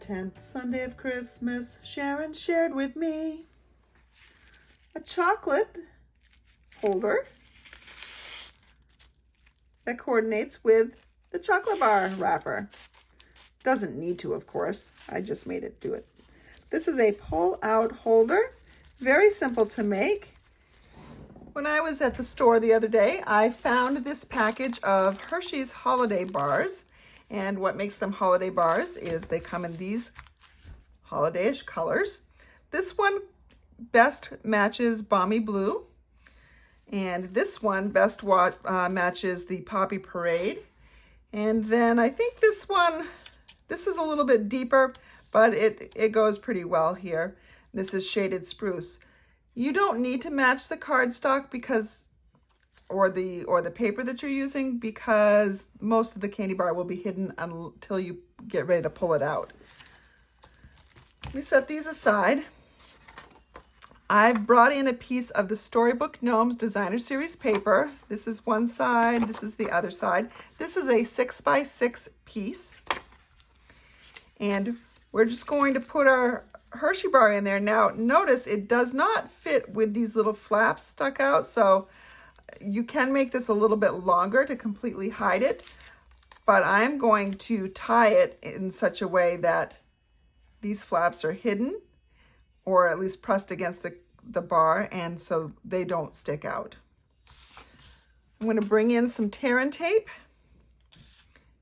10th Sunday of Christmas, Sharon shared with me a chocolate holder that coordinates with the chocolate bar wrapper. Doesn't need to, of course. I just made it do it. This is a pull-out holder, very simple to make. When I was at the store the other day, I found this package of Hershey's holiday bars. And what makes them holiday bars is they come in these holiday-ish colors. This one best matches Balmy Blue. And this one best matches the Poppy Parade. And then I think this one, this is a little bit deeper, but it goes pretty well here. This is Shaded Spruce. You don't need to match the cardstock because, or the paper that you're using, because most of the candy bar will be hidden until you get ready to pull it out. Let me set these aside. I've brought in a piece of the Storybook Gnomes Designer Series paper. This is one side, this is the other side. This is a 6x6 piece. And we're just going to put our Hershey bar in there. Now, notice it does not fit with these little flaps stuck out, so you can make this a little bit longer to completely hide it, but I'm going to tie it in such a way that these flaps are hidden, or at least pressed against the bar, and so they don't stick out. I'm going to bring in some tear and tape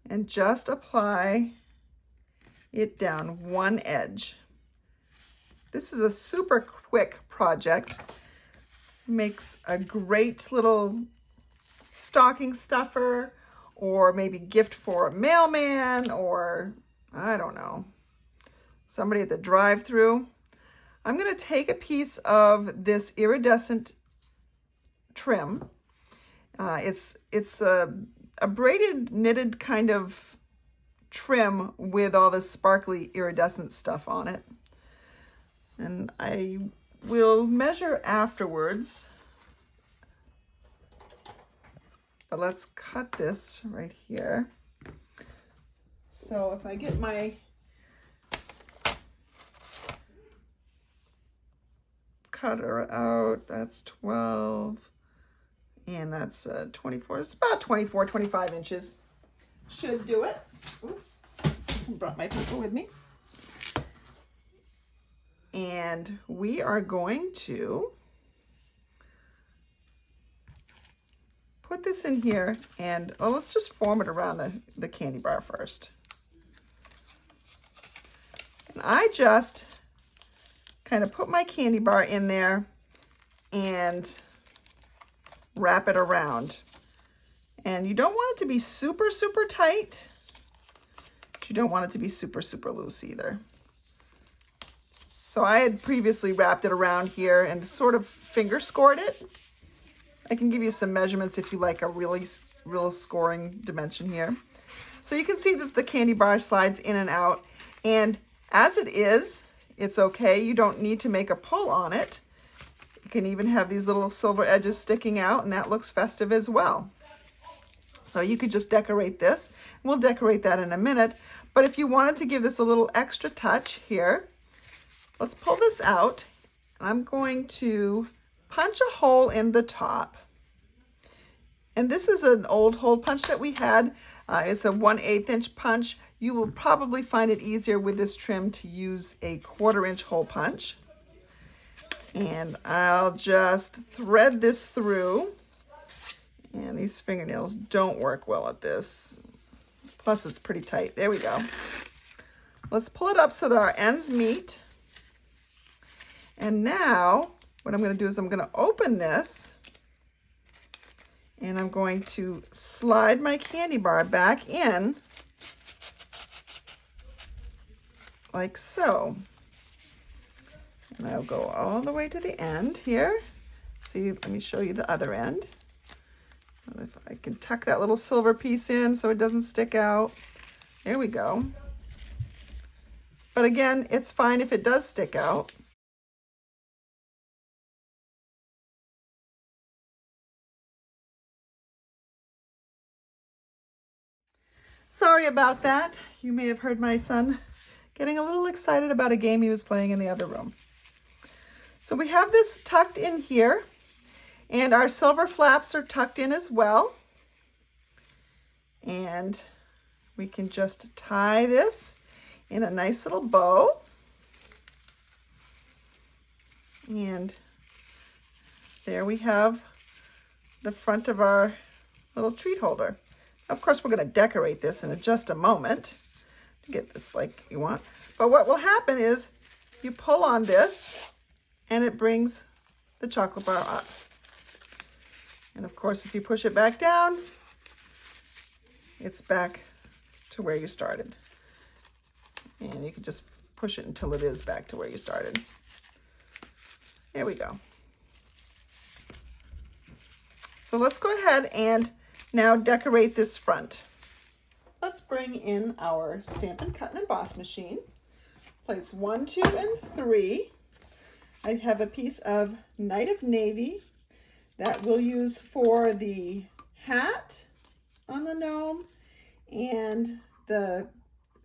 and just apply it down one edge. This is a super quick project. Makes a great little stocking stuffer, or maybe gift for a mailman, or I don't know, somebody at the drive-through. I'm going to take a piece of this iridescent trim. It's a braided knitted kind of trim with all this sparkly iridescent stuff on it. And I will measure afterwards. But let's cut this right here. So if I get my cutter out, that's 12, and that's 24. It's about 24, 25 inches. Should do it. Oops, brought my paper with me. And we are going to put this in here, and let's just form it around the candy bar first. And I just kind of put my candy bar in there and wrap it around. And you don't want it to be super, super tight, but you don't want it to be super, super loose either. So I had previously wrapped it around here and sort of finger scored it. I can give you some measurements if you like a real scoring dimension here. So you can see that the candy bar slides in and out. And as it is, it's okay. You don't need to make a pull on it. You can even have these little silver edges sticking out, and that looks festive as well. So you could just decorate this. We'll decorate that in a minute. But if you wanted to give this a little extra touch here, let's pull this out. I'm going to punch a hole in the top. And this is an old hole punch that we had. It's a 1/8 inch punch. You will probably find it easier with this trim to use a 1/4 inch hole punch. And I'll just thread this through. And these fingernails don't work well at this. Plus it's pretty tight. There we go. Let's pull it up so that our ends meet. And now what I'm going to do is I'm going to open this, and I'm going to slide my candy bar back in like so. And I'll go all the way to the end here. See, let me show you the other end. If I can tuck that little silver piece in so it doesn't stick out. There we go. But again, it's fine if it does stick out. Sorry about that. You may have heard my son getting a little excited about a game he was playing in the other room. So we have this tucked in here, and our silver flaps are tucked in as well. And we can just tie this in a nice little bow. And there we have the front of our little treat holder. Of course, we're going to decorate this in just a moment to get this like you want. But what will happen is you pull on this and it brings the chocolate bar up. And of course, if you push it back down, it's back to where you started. And you can just push it until it is back to where you started. There we go. So let's go ahead and now decorate this front. Let's bring in our Stampin' Cut and Emboss machine. Plates 1, 2, and 3. I have a piece of Night of Navy that we'll use for the hat on the gnome and the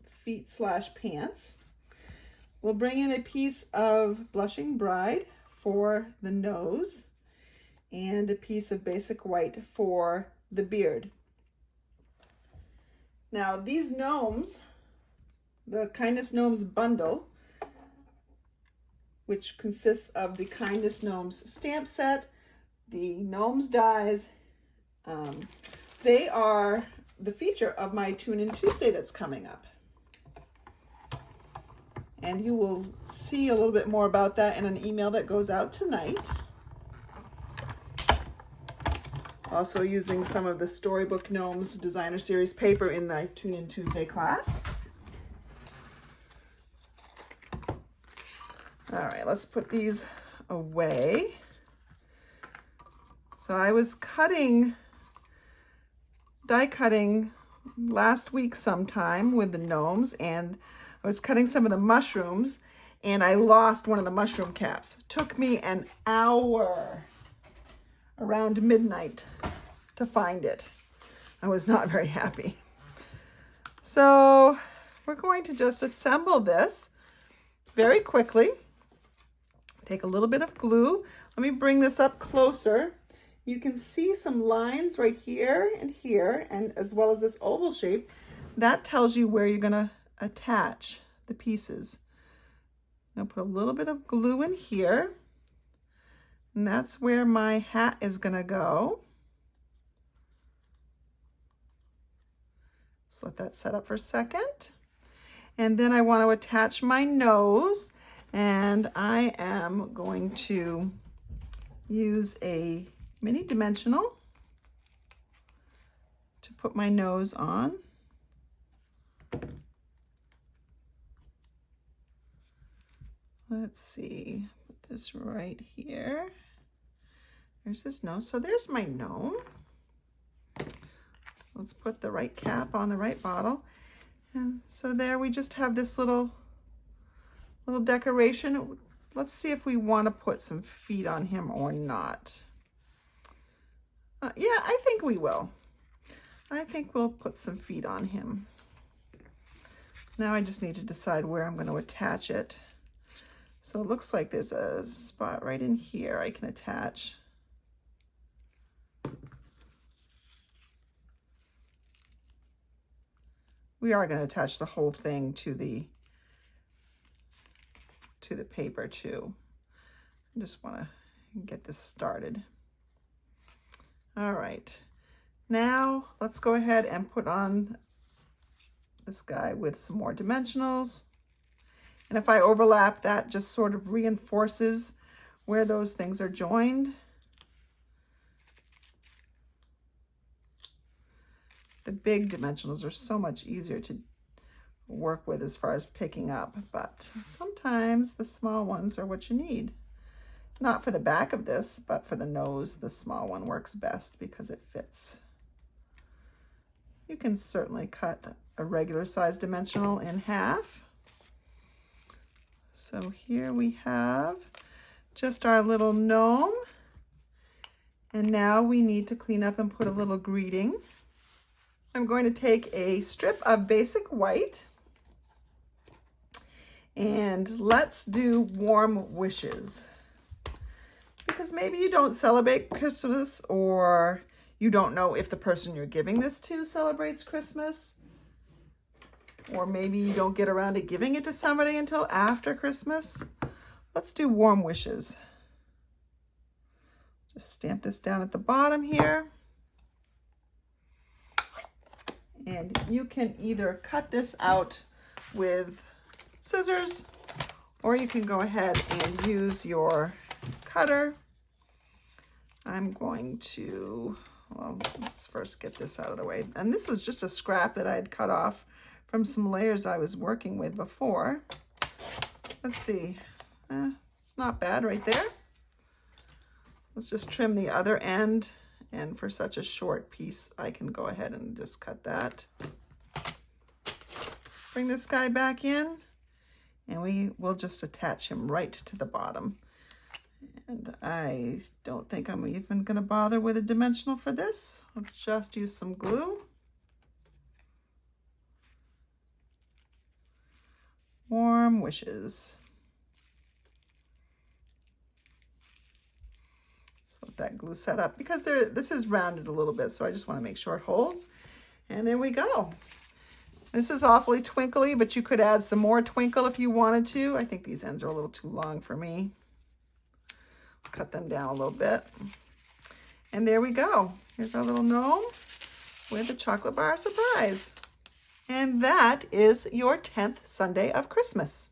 feet/pants. We'll bring in a piece of Blushing Bride for the nose and a piece of Basic White for the beard. Now these gnomes, the Kindness Gnomes bundle, which consists of the Kindness Gnomes stamp set, the Gnomes dies, they are the feature of my Tune In Tuesday that's coming up. And you will see a little bit more about that in an email that goes out tonight. Also using some of the Storybook Gnomes Designer Series paper in the Tune In Tuesday class. All right, let's put these away. So I was die cutting last week sometime with the gnomes, and I was cutting some of the mushrooms, and I lost one of the mushroom caps. It took me an hour, around midnight, to find it. I was not very happy. So we're going to just assemble this very quickly. Take a little bit of glue. Let me bring this up closer. You can see some lines right here, and as well as this oval shape. That tells you where you're gonna attach the pieces. I'm gonna put a little bit of glue in here, and that's where my hat is gonna go. Let's let that set up for a second. And then I want to attach my nose, and I am going to use a mini dimensional to put my nose on. Let's see, put this right here. There's this nose. So there's my gnome. Let's put the right cap on the right bottle. And so there we just have this little decoration. Let's see if we want to put some feet on him or not. Yeah, I think we will. I think we'll put some feet on him. Now I just need to decide where I'm going to attach it. So it looks like there's a spot right in here I can attach. We are going to attach the whole thing to the paper too. I just want to get this started. All right, now let's go ahead and put on this guy with some more dimensionals. And if I overlap, that just sort of reinforces where those things are joined. The big dimensionals are so much easier to work with as far as picking up, but sometimes the small ones are what you need. Not for the back of this, but for the nose, the small one works best because it fits. You can certainly cut a regular size dimensional in half. So here we have just our little gnome. And now we need to clean up and put a little greeting. I'm going to take a strip of Basic White, And let's do warm wishes. Because maybe you don't celebrate Christmas, or you don't know if the person you're giving this to celebrates Christmas. Or maybe you don't get around to giving it to somebody until after Christmas. Let's do warm wishes. Just stamp this down at the bottom here. And you can either cut this out with scissors, or you can go ahead and use your cutter. I'm going to, well, let's first get this out of the way. And this was just a scrap that I had cut off from some layers I was working with before. Let's see, it's not bad right there. Let's just trim the other end. And for such a short piece, I can go ahead and just cut that. Bring this guy back in, and we will just attach him right to the bottom. And I don't think I'm even going to bother with a dimensional for this. I'll just use some glue. Warm wishes. Just let that glue set up, because this is rounded a little bit, so I just want to make sure it holds. And there we go. This is awfully twinkly, but you could add some more twinkle if you wanted to. I think these ends are a little too long for me. Cut them down a little bit. And there we go. Here's our little gnome with a chocolate bar surprise. And that is your 10th Sunday of Christmas.